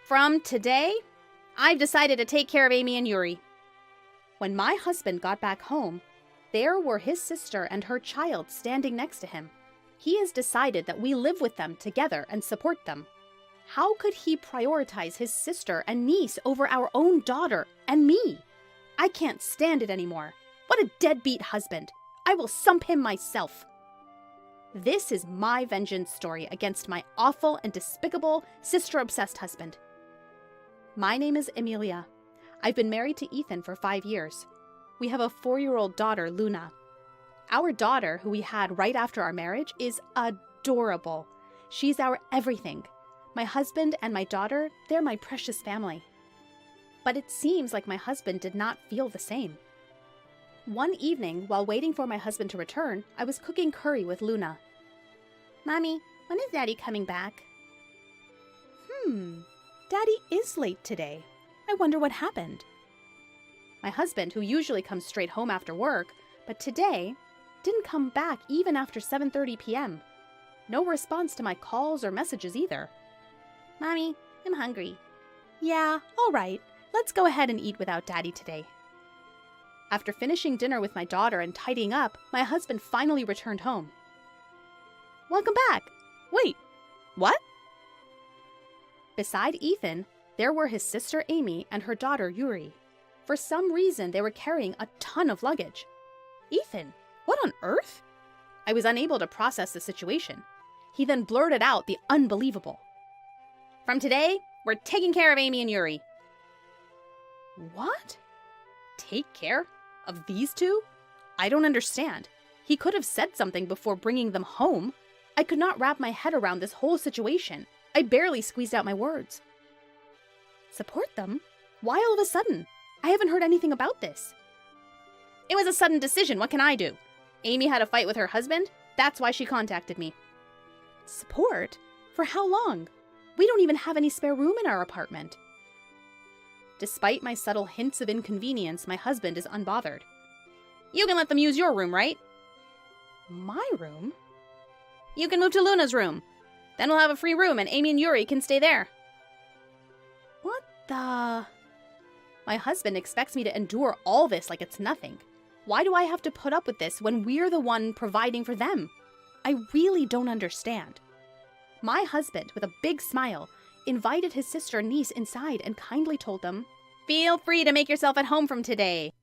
From today, I've decided to take care of Amy and Yuri. When my husband got back home, there were his sister and her child standing next to him. He has decided that we live with them together and support them. How could he prioritize his sister and niece over our own daughter and me? I can't stand it anymore. What a deadbeat husband. I will sump him myself. This is my vengeance story against my awful and despicable sister-obsessed husband. My name is Emilia. I've been married to Ethan for 5 years. We have a 4-year-old daughter, Luna. Our daughter, who we had right after our marriage, is adorable. She's our everything. My husband and my daughter, they're my precious family. But it seems like my husband did not feel the same. One evening, while waiting for my husband to return, I was cooking curry with Luna. "Mommy, when is Daddy coming back?" Daddy is late today. I wonder what happened. My husband, who usually comes straight home after work, but today didn't come back even after 7:30 p.m. No response to my calls or messages either. "Mommy, I'm hungry." "Yeah, all right. Let's go ahead and eat without Daddy today." After finishing dinner with my daughter and tidying up, my husband finally returned home. "Welcome back. Wait, what?" Beside Ethan, there were his sister Amy and her daughter Yuri. For some reason, they were carrying a ton of luggage. "Ethan, what on earth?" I was unable to process the situation. He then blurted out the unbelievable. "From today, we're taking care of Amy and Yuri." What? Take care of these two? I don't understand. He could have said something before bringing them home. I could not wrap my head around this whole situation. I barely squeezed out my words. Support them? Why all of a sudden? I haven't heard anything about this. It was a sudden decision. What can I do? Amy had a fight with her husband. That's why she contacted me. Support? For how long? We don't even have any spare room in our apartment. Despite my subtle hints of inconvenience, my husband is unbothered. You can let them use your room, right? My room? You can move to Luna's room. Then we'll have a free room and Amy and Yuri can stay there. What the... My husband expects me to endure all this like it's nothing. Why do I have to put up with this when we're the one providing for them? I really don't understand. My husband, with a big smile, invited his sister and niece inside and kindly told them, "Feel free to make yourself at home from today."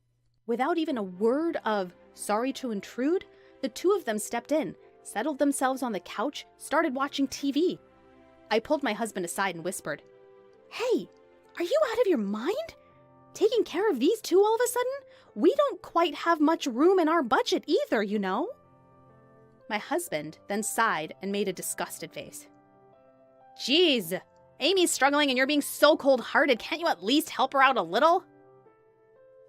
Without even a word of "sorry to intrude," the two of them stepped in, settled themselves on the couch, started watching TV. I pulled my husband aside and whispered, "Hey, are you out of your mind? Taking care of these two all of a sudden? We don't quite have much room in our budget either, you know." My husband then sighed and made a disgusted face. "Jeez, Amy's struggling and you're being so cold-hearted. Can't you at least help her out a little?"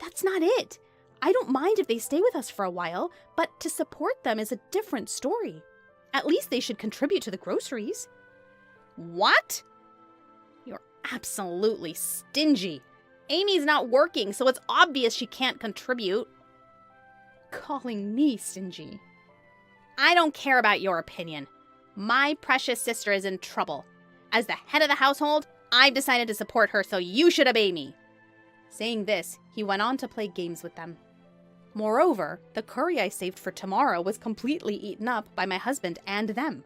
That's not it. I don't mind if they stay with us for a while, but to support them is a different story. At least they should contribute to the groceries. What? You're absolutely stingy. Amy's not working, so it's obvious she can't contribute. Calling me stingy. I don't care about your opinion. My precious sister is in trouble. As the head of the household, I've decided to support her, so you should obey me. Saying this, he went on to play games with them. Moreover, the curry I saved for tomorrow was completely eaten up by my husband and them.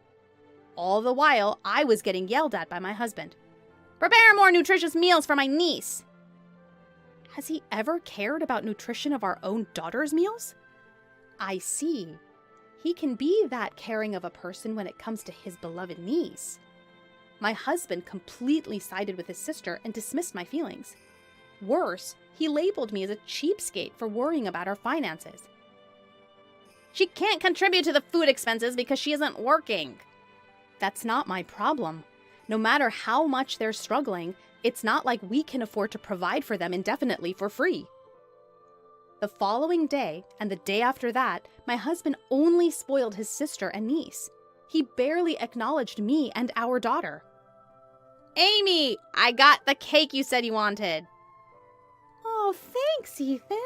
All the while, I was getting yelled at by my husband. "Prepare more nutritious meals for my niece." Has he ever cared about nutrition of our own daughter's meals? I see. He can be that caring of a person when it comes to his beloved niece. My husband completely sided with his sister and dismissed my feelings. Worse, he labeled me as a cheapskate for worrying about our finances. She can't contribute to the food expenses because she isn't working. That's not my problem. No matter how much they're struggling, it's not like we can afford to provide for them indefinitely for free. The following day, and the day after that, my husband only spoiled his sister and niece. He barely acknowledged me and our daughter. "Amy, I got the cake you said you wanted." "Oh, thanks, Ethan."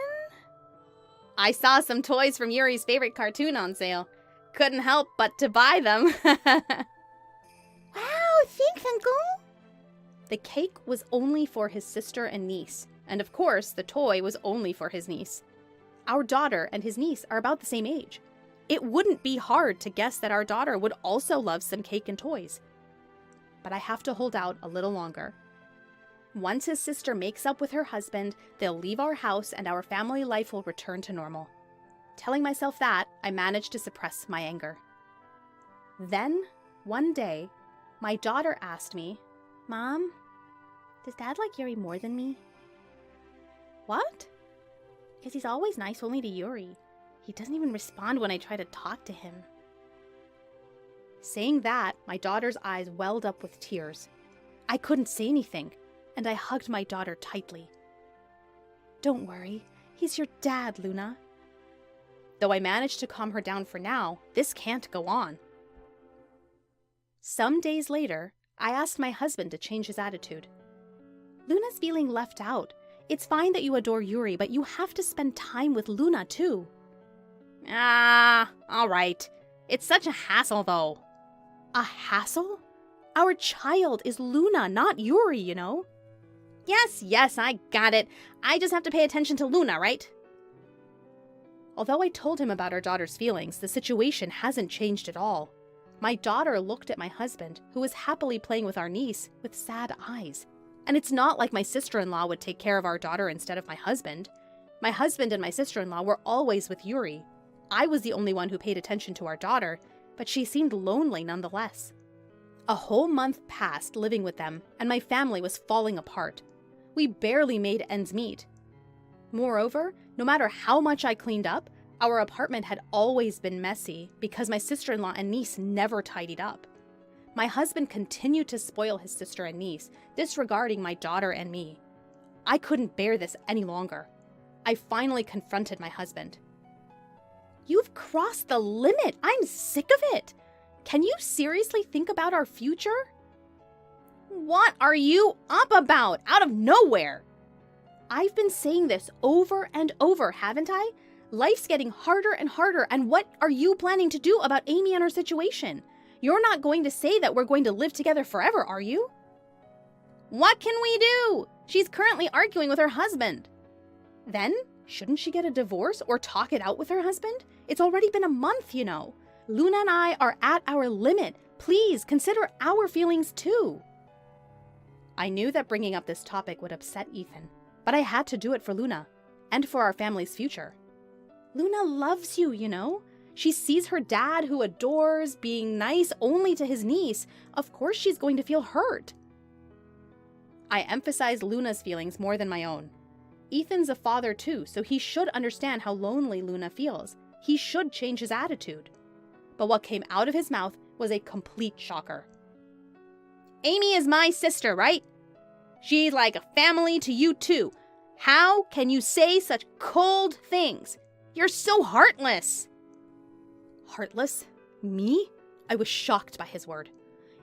"I saw some toys from Yuri's favorite cartoon on sale. Couldn't help but to buy them." "Wow, thanks, Uncle." The cake was only for his sister and niece, and of course, the toy was only for his niece. Our daughter and his niece are about the same age. It wouldn't be hard to guess that our daughter would also love some cake and toys. But I have to hold out a little longer. Once his sister makes up with her husband, they'll leave our house and our family life will return to normal. Telling myself that, I managed to suppress my anger. Then, one day, my daughter asked me, "Mom, does Dad like Yuri more than me?" "What?" "Because he's always nice only to Yuri. He doesn't even respond when I try to talk to him." Saying that, my daughter's eyes welled up with tears. I couldn't say anything, and I hugged my daughter tightly. "Don't worry, he's your dad, Luna." Though I managed to calm her down for now, this can't go on. Some days later, I asked my husband to change his attitude. "Luna's feeling left out. It's fine that you adore Yuri, but you have to spend time with Luna too." All right. It's such a hassle, though." "A hassle? Our child is Luna, not Yuri, you know." Yes, I got it. I just have to pay attention to Luna, right?" Although I told him about our daughter's feelings, the situation hasn't changed at all. My daughter looked at my husband, who was happily playing with our niece, with sad eyes. And it's not like my sister-in-law would take care of our daughter instead of my husband. My husband and my sister-in-law were always with Yuri. I was the only one who paid attention to our daughter, but she seemed lonely nonetheless. A whole month passed living with them, and my family was falling apart. We barely made ends meet. Moreover, no matter how much I cleaned up, our apartment had always been messy because my sister-in-law and niece never tidied up. My husband continued to spoil his sister and niece, disregarding my daughter and me. I couldn't bear this any longer. I finally confronted my husband. "You've crossed the limit. I'm sick of it. Can you seriously think about our future?" "What are you up about? Out of nowhere?" "I've been saying this over and over, haven't I? Life's getting harder and harder, and what are you planning to do about Amy and her situation? You're not going to say that we're going to live together forever, are you?" "What can we do? She's currently arguing with her husband." "Then, shouldn't she get a divorce or talk it out with her husband? It's already been a month, you know. Luna and I are at our limit. Please consider our feelings too." I knew that bringing up this topic would upset Ethan, but I had to do it for Luna and for our family's future. Luna loves you, you know. She sees her dad, who adores being nice only to his niece. Of course she's going to feel hurt. I emphasized Luna's feelings more than my own. Ethan's a father too, so he should understand how lonely Luna feels. He should change his attitude. But what came out of his mouth was a complete shocker. "Amy is my sister, right? She's like a family to you too. How can you say such cold things? You're so heartless." Heartless? Me? I was shocked by his word.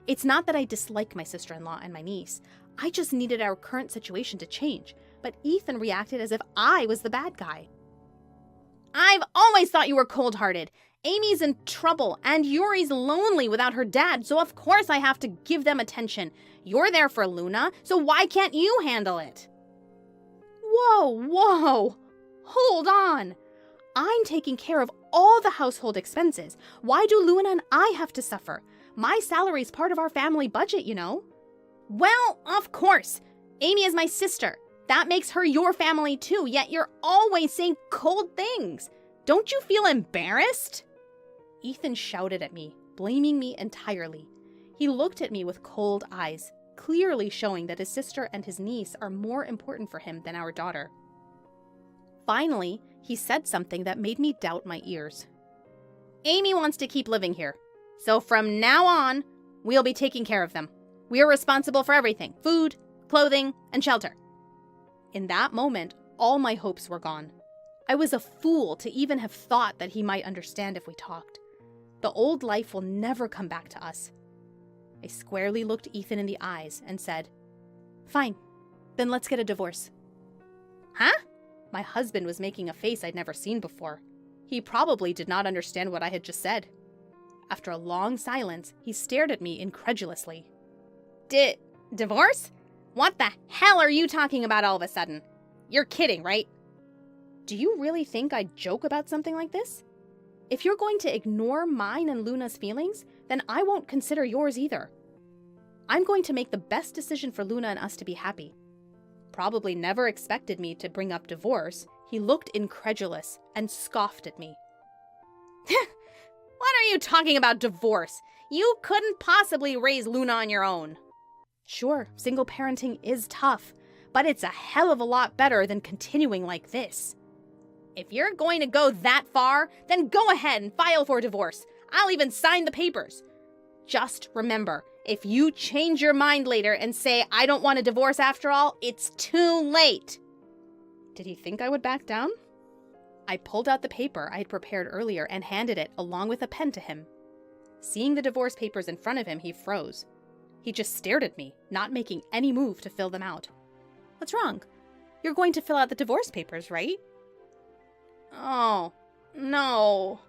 It's not that I dislike my sister-in-law and my niece. I just needed our current situation to change, but Ethan reacted as if I was the bad guy. "I've always thought you were cold-hearted. Amy's in trouble, and Yuri's lonely without her dad, so of course I have to give them attention. You're there for Luna, so why can't you handle it?" Whoa! Hold on! I'm taking care of all the household expenses. Why do Luna and I have to suffer? My salary's part of our family budget, you know. Well, of course. Amy is my sister. That makes her your family too, yet you're always saying cold things. Don't you feel embarrassed? Ethan shouted at me, blaming me entirely. He looked at me with cold eyes, clearly showing that his sister and his niece are more important for him than our daughter. Finally, he said something that made me doubt my ears. "Amy wants to keep living here, so from now on, we'll be taking care of them. We're responsible for everything: food, clothing, and shelter." In that moment, all my hopes were gone. I was a fool to even have thought that he might understand if we talked. The old life will never come back to us. I squarely looked Ethan in the eyes and said, "Fine, then let's get a divorce." "Huh?" My husband was making a face I'd never seen before. He probably did not understand what I had just said. After a long silence, he stared at me incredulously. Divorce? What the hell are you talking about all of a sudden? You're kidding, right? Do you really think I'd joke about something like this? If you're going to ignore mine and Luna's feelings, then I won't consider yours either. I'm going to make the best decision for Luna and us to be happy. Probably never expected me to bring up divorce. He looked incredulous and scoffed at me. What are you talking about divorce? You couldn't possibly raise Luna on your own. Sure, single parenting is tough, but it's a hell of a lot better than continuing like this. If you're going to go that far, then go ahead and file for divorce. I'll even sign the papers. Just remember, if you change your mind later and say, I don't want a divorce after all, it's too late. Did he think I would back down? I pulled out the paper I had prepared earlier and handed it along with a pen to him. Seeing the divorce papers in front of him, he froze. He just stared at me, not making any move to fill them out. What's wrong? You're going to fill out the divorce papers, right? Oh, no.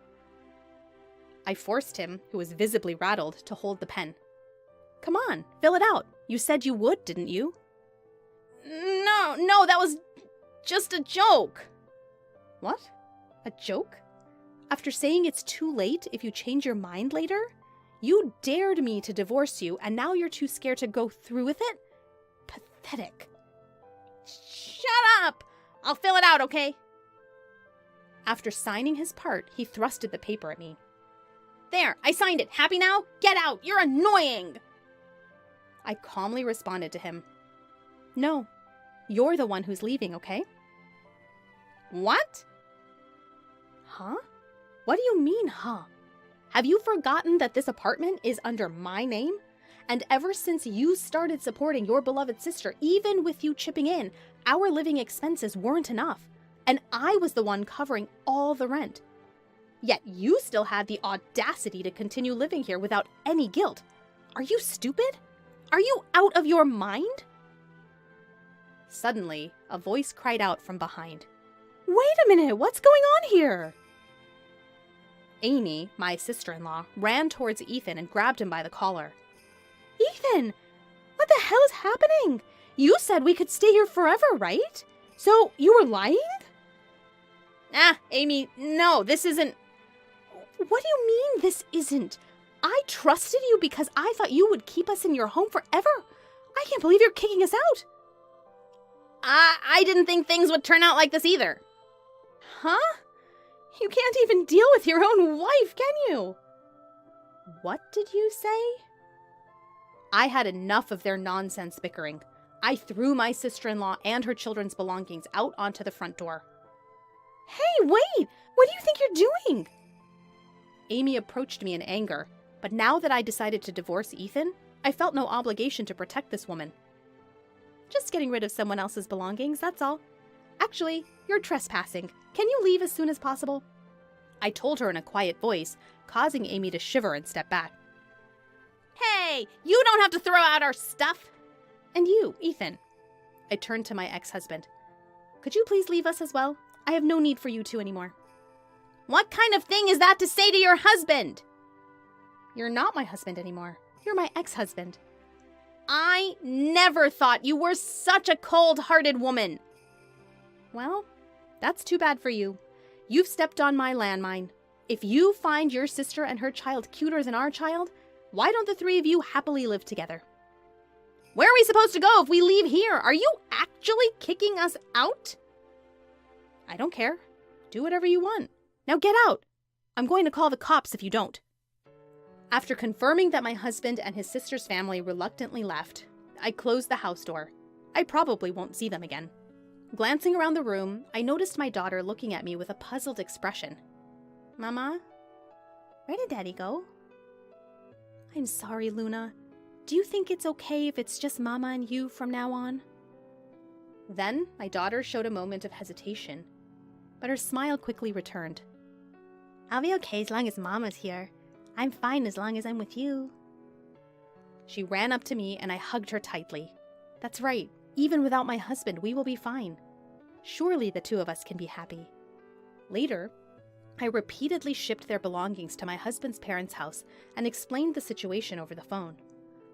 I forced him, who was visibly rattled, to hold the pen. Come on, fill it out. You said you would, didn't you? No, that was just a joke. What? A joke? After saying it's too late if you change your mind later? You dared me to divorce you, and now you're too scared to go through with it? Pathetic. Shut up! I'll fill it out, okay? After signing his part, he thrusted the paper at me. There, I signed it. Happy now? Get out! You're annoying! I calmly responded to him. No, you're the one who's leaving, okay? What? Huh? What do you mean, huh? Have you forgotten that this apartment is under my name? And ever since you started supporting your beloved sister, even with you chipping in, our living expenses weren't enough. And I was the one covering all the rent. Yet you still had the audacity to continue living here without any guilt. Are you stupid? Are you out of your mind? Suddenly, a voice cried out from behind. Wait a minute, what's going on here? Amy, my sister-in-law, ran towards Ethan and grabbed him by the collar. Ethan, what the hell is happening? You said we could stay here forever, right? So you were lying? Amy, no, this isn't... What do you mean this isn't? I trusted you because I thought you would keep us in your home forever. I can't believe you're kicking us out. I didn't think things would turn out like this either. Huh? You can't even deal with your own wife, can you? What did you say? I had enough of their nonsense bickering. I threw my sister-in-law and her children's belongings out onto the front door. Hey, wait! What do you think you're doing? Amy approached me in anger, but now that I decided to divorce Ethan, I felt no obligation to protect this woman. Just getting rid of someone else's belongings, that's all. Actually, you're trespassing. Can you leave as soon as possible? I told her in a quiet voice, causing Amy to shiver and step back. Hey, you don't have to throw out our stuff! And you, Ethan. I turned to my ex-husband. Could you please leave us as well? I have no need for you two anymore. What kind of thing is that to say to your husband? You're not my husband anymore. You're my ex-husband. I never thought you were such a cold-hearted woman. Well, that's too bad for you. You've stepped on my landmine. If you find your sister and her child cuter than our child, why don't the three of you happily live together? Where are we supposed to go if we leave here? Are you actually kicking us out? I don't care. Do whatever you want. Now get out. I'm going to call the cops if you don't. After confirming that my husband and his sister's family reluctantly left, I closed the house door. I probably won't see them again. Glancing around the room, I noticed my daughter looking at me with a puzzled expression. Mama? Where did Daddy go? I'm sorry, Luna. Do you think it's okay if it's just Mama and you from now on? Then, my daughter showed a moment of hesitation, but her smile quickly returned. I'll be okay as long as Mama's here. I'm fine as long as I'm with you. She ran up to me and I hugged her tightly. That's right. Even without my husband, we will be fine. Surely the two of us can be happy. Later, I repeatedly shipped their belongings to my husband's parents' house and explained the situation over the phone.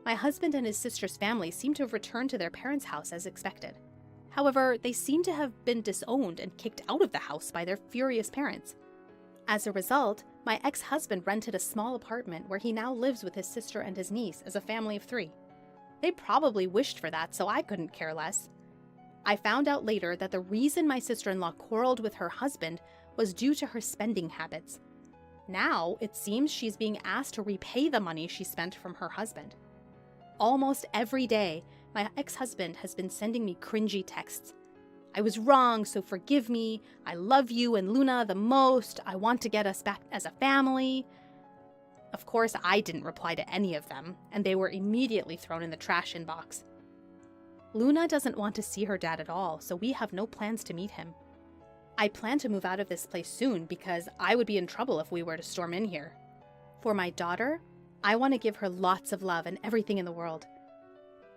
My husband and his sister's family seem to have returned to their parents' house as expected. However, they seem to have been disowned and kicked out of the house by their furious parents. As a result, my ex-husband rented a small apartment where he now lives with his sister and his niece as a family of 3. They probably wished for that, so I couldn't care less. I found out later that the reason my sister-in-law quarreled with her husband was due to her spending habits. Now, it seems she's being asked to repay the money she spent from her husband. Almost every day, my ex-husband has been sending me cringy texts. I was wrong, so forgive me. I love you and Luna the most. I want to get us back as a family. Of course, I didn't reply to any of them, and they were immediately thrown in the trash inbox. Luna doesn't want to see her dad at all, so we have no plans to meet him. I plan to move out of this place soon because I would be in trouble if we were to storm in here. For my daughter, I want to give her lots of love and everything in the world.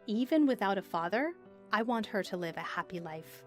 Even without a father, I want her to live a happy life.